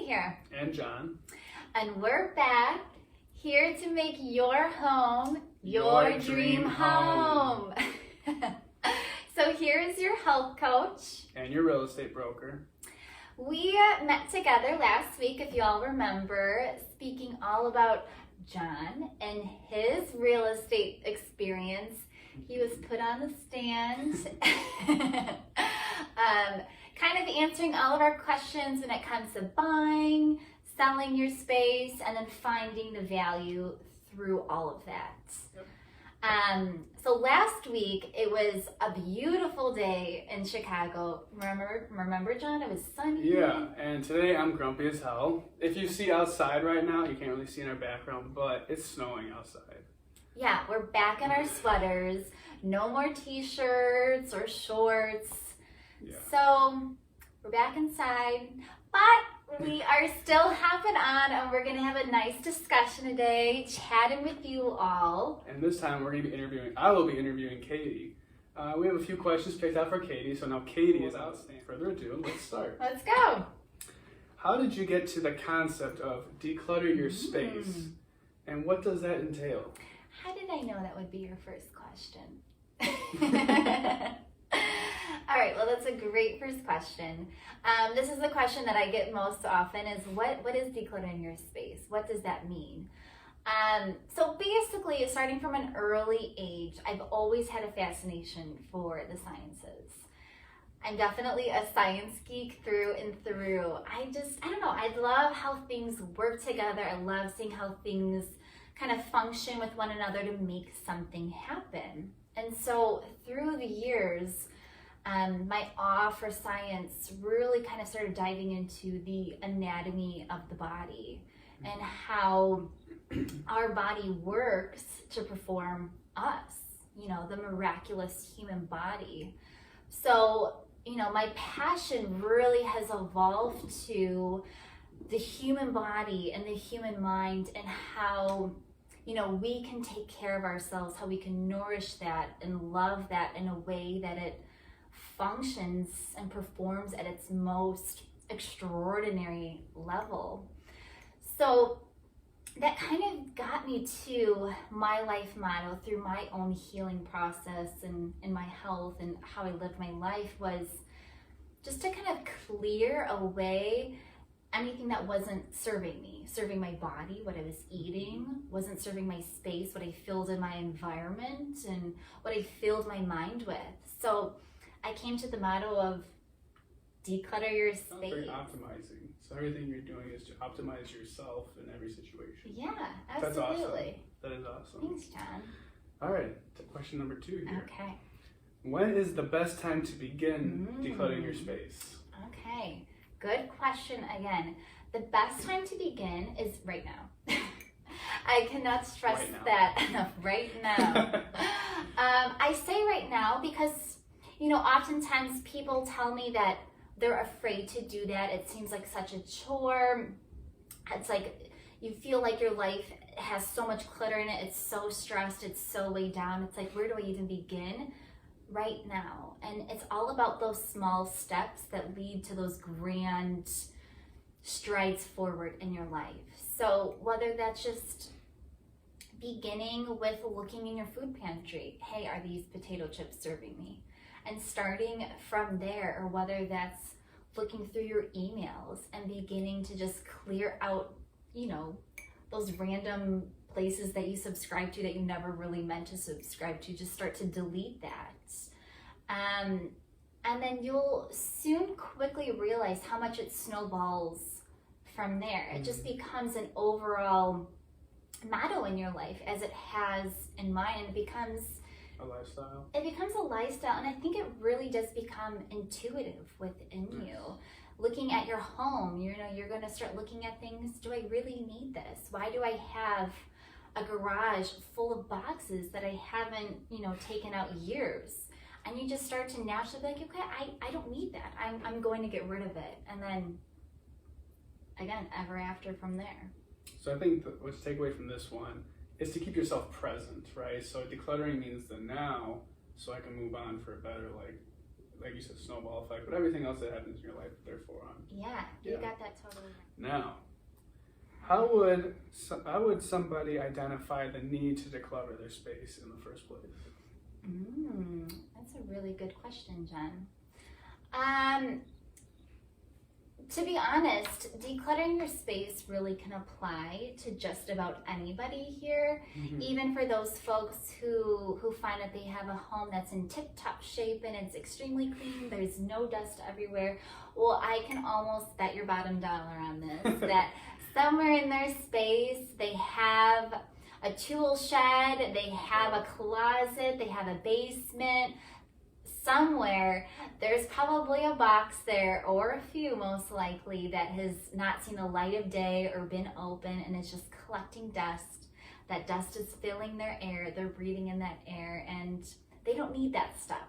here. And Jon. And we're back here to make your home your dream home. So here is your health coach. And your real estate broker. We met together last week, if you all remember, speaking all about Jon and his real estate experience. He was put on the stand, kind of answering all of our questions when it comes to buying, selling your space, and then finding the value through all of that. Yep. So last week, it was a beautiful day in Chicago. Remember, Jon? It was sunny. Yeah, and today I'm grumpy as hell. If you see outside right now, you can't really see in our background, but it's snowing outside. Yeah, we're back in our sweaters. No more t-shirts or shorts. Yeah. So we're back inside, but we are still hopping on, and we're going to have a nice discussion today, chatting with you all. And this time I will be interviewing Katie. We have a few questions picked out for Katie, so now Katie is out. Further ado, let's start. Let's go. How did you get to the concept of declutter your space? And what does that entail? How did I know that would be your first question? All right, well, that's a great first question. This is the question that I get most often is, what is decluttering your space? What does that mean? So basically, starting from an early age, I've always had a fascination for the sciences. I'm definitely a science geek through and through. I don't know, I love how things work together. I love seeing how things kind of function with one another to make something happen. And so through the years, my awe for science really kind of started diving into the anatomy of the body and how our body works to perform us, the miraculous human body. So, my passion really has evolved to the human body and the human mind and how we can take care of ourselves, how we can nourish that and love that in a way that it functions and performs at its most extraordinary level. So that kind of got me to my life motto through my own healing process and my health and how I lived my life was just to kind of clear away anything that wasn't serving me, serving my body, what I was eating, wasn't serving my space, what I filled in my environment, and what I filled my mind with. So I came to the motto of declutter your space. Sounds very optimizing. So everything you're doing is to optimize yourself in every situation. Yeah, absolutely. That's awesome. That is awesome. Thanks, Jon. All right, to question number 2 here. Okay. When is the best time to begin decluttering your space? Okay. Good question again. The best time to begin is right now. I cannot stress that enough. Right now. I say right now because, oftentimes people tell me that they're afraid to do that. It seems like such a chore. It's like you feel like your life has so much clutter in it. It's so stressed. It's so laid down. It's like, where do I even begin? Right now. And it's all about those small steps that lead to those grand strides forward in your life. So whether that's just beginning with looking in your food pantry, hey, are these potato chips serving me? And starting from there, or whether that's looking through your emails and beginning to just clear out, those random places that you subscribe to that you never really meant to subscribe to, just start to delete that. And then you'll soon quickly realize how much it snowballs from there. It just becomes an overall motto in your life, as it has in mine, and it becomes a lifestyle. It becomes a lifestyle, and I think it really does become intuitive within you. Looking at your home, you're going to start looking at things. Do I really need this? Why do I have a garage full of boxes that I haven't, taken out years? And you just start to naturally be like, okay, I don't need that. I'm going to get rid of it. And then, again, ever after from there. So I think what's to take away from this one is to keep yourself present, right? So decluttering means the now, so I can move on for a better, like you said snowball effect, but everything else that happens in your life, therefore on. Yeah, you got that totally right. Now, how would somebody identify the need to declutter their space in the first place? That's a really good question, Jon. To be honest, decluttering your space really can apply to just about anybody here, even for those folks who find that they have a home that's in tip-top shape and it's extremely clean, there's no dust everywhere. Well, I can almost bet your bottom dollar on this, that somewhere in their space they have a tool shed, they have a closet, they have a basement. Somewhere there's probably a box there, or a few most likely, that has not seen the light of day or been open, and it's just collecting dust. That dust is filling their air, they're breathing in that air, and they don't need that stuff.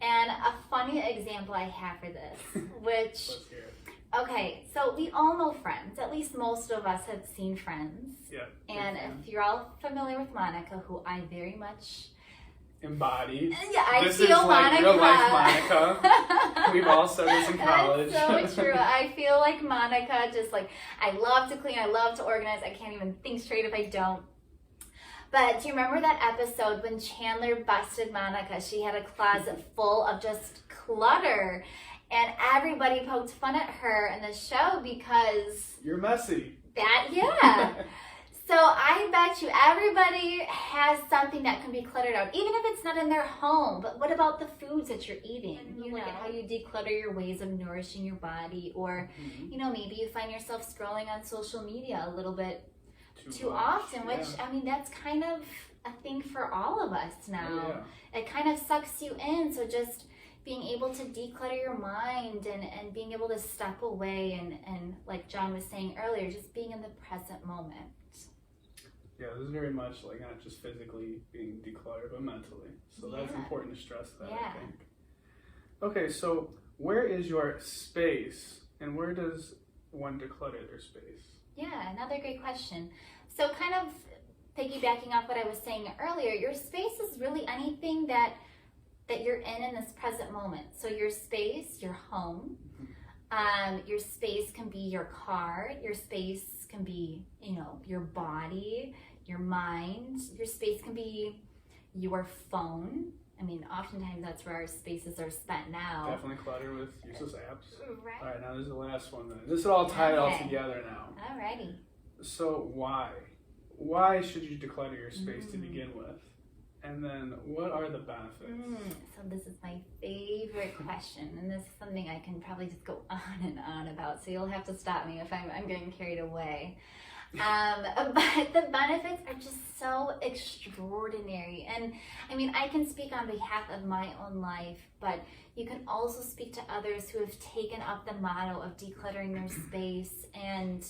And a funny example I have for this, which, okay, so we all know Friends. At least most of us have seen Friends. Yeah. And if you're all familiar with Monica, who I very much embody. Yeah, I this feel is like Monica. real life Monica. We've all said this in college. That's so true. I feel like Monica, just like, I love to clean, I love to organize, I can't even think straight if I don't. But do you remember that episode when Chandler busted Monica? She had a closet full of just clutter, and everybody poked fun at her in the show because... You're messy. Yeah. So I bet you everybody has something that can be cluttered out, even if it's not in their home. But what about the foods that you're eating? You look at how you declutter your ways of nourishing your body, or, you know, maybe you find yourself scrolling on social media a little bit too often, which, I mean, that's kind of a thing for all of us now. It kind of sucks you in, so just being able to declutter your mind and being able to step away and like Jon was saying earlier, just being in the present moment. Yeah, this is very much like not just physically being decluttered, but mentally. So that's important to stress that, I think. Okay, so where is your space, and where does one declutter their space? Yeah, another great question. So kind of piggybacking off what I was saying earlier, your space is really anything that you're in this present moment. So your space, your home, your space can be your car, your space can be, you know, your body, your mind, your space can be your phone. I mean, oftentimes that's where our spaces are spent now. Definitely clutter with useless apps. Right. All right, now this is the last one then. This is all tied all together now. Alrighty. So why? Why should you declutter your space to begin with? And then what are the benefits? So this is my favorite question, and this is something I can probably just go on and on about, so you'll have to stop me if I'm getting carried away. But the benefits are just so extraordinary. And I mean, I can speak on behalf of my own life, but you can also speak to others who have taken up the motto of decluttering their space. And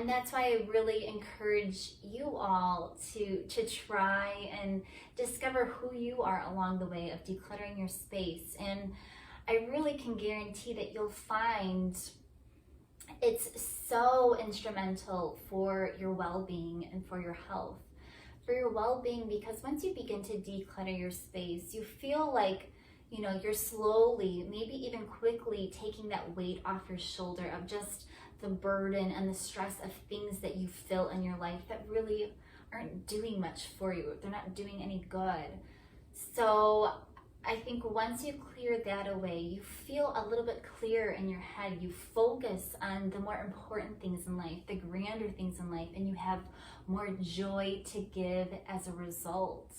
that's why I really encourage you all to try and discover who you are along the way of decluttering your space. And I really can guarantee that you'll find it's so instrumental for your well-being and for your health. For your well-being, because once you begin to declutter your space, you feel like, you know, you're slowly, maybe even quickly, taking that weight off your shoulder of just the burden and the stress of things that you feel in your life that really aren't doing much for you. They're not doing any good. So I think once you clear that away, you feel a little bit clearer in your head. You focus on the more important things in life, the grander things in life, and you have more joy to give as a result.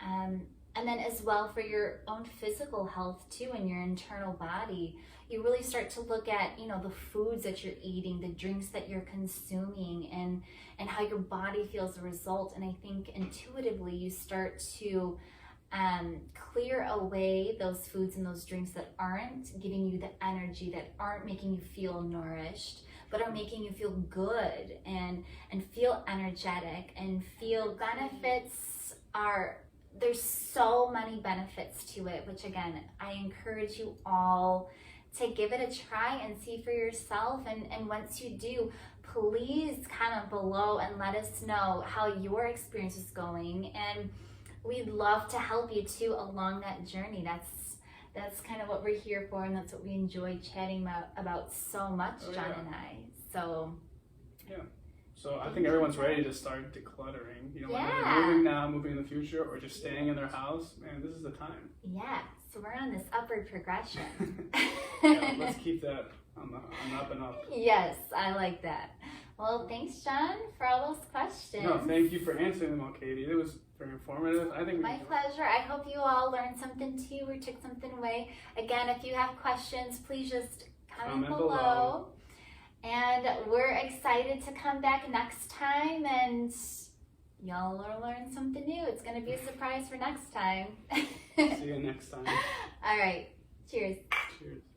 And then as well for your own physical health too, and your internal body, you really start to look at, you know, the foods that you're eating, the drinks that you're consuming, and how your body feels as a result. And I think intuitively you start to clear away those foods and those drinks that aren't giving you the energy, that aren't making you feel nourished, but are making you feel good and feel energetic and feel benefits. There's so many benefits to it, which again, I encourage you all to give it a try and see for yourself. And once you do, please comment below and let us know how your experience is going. And we'd love to help you too along that journey. That's that's kind of what we're here for, and that's what we enjoy chatting about so much, Jon and I. So So I think everyone's ready to start decluttering. You know, whether they're moving now, moving in the future, or just staying in their house. Man, this is the time. Yeah. So we're on this upward progression. Let's keep that on the up and up. Yes, I like that. Well, thanks, Jon, for all those questions. No, thank you for answering them all, Katie. It was very informative. I think my pleasure. I hope you all learned something too or took something away. Again, if you have questions, please just comment below. And we're excited to come back next time, and y'all will learn something new. It's going to be a surprise for next time. See you next time. All right. Cheers. Cheers.